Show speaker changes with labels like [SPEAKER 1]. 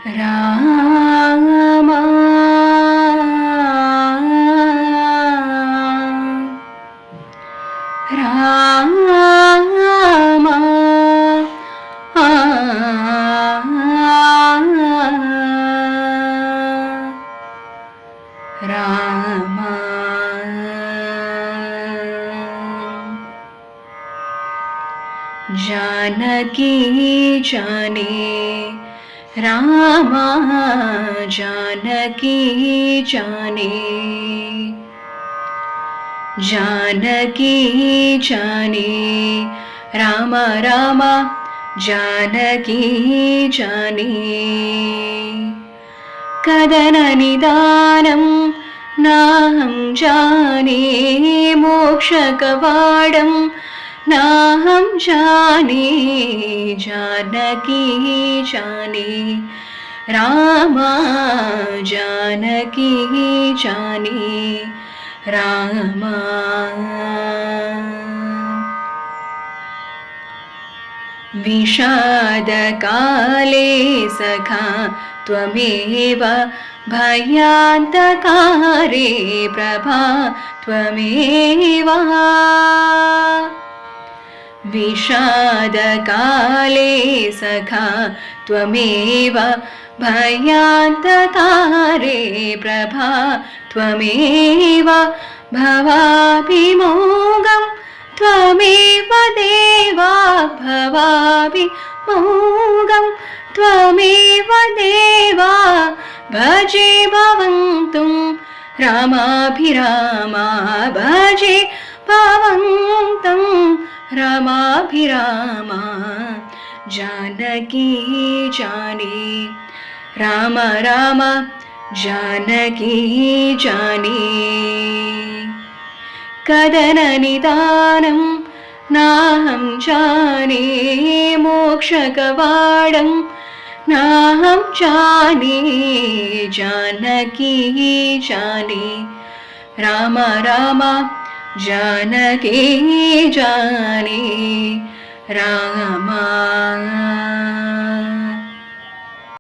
[SPEAKER 1] ರಾಮ ರಾಮ ರಾಮ जानकी जाने राम जानकी जाने जानकी जाने राम राम जानकी जाने कदन निदानं नाहं जाने मोक्षकवाडं नाहं जाने जानकी जाने राम जानकी जाने राम विषादकाले सखा त्वमेव भयान्तकारे प्रभा त्वमेव विषादकाले सखा त्वमेव भयान्तकारे प्रभा त्वमेव भवाभिमोगं त्वमेव देवा भवाभिमोगं त्वमेव देवा भजे भवन्तं रामाभिरामा भजे भवन्तं रामाभिरामा जानकी जाने राम राम जानकी जाने कदन निदानं नाहं जाने मोक्षकवाडं नाहं जाने जानकी जाने राम राम जानकी जाने राम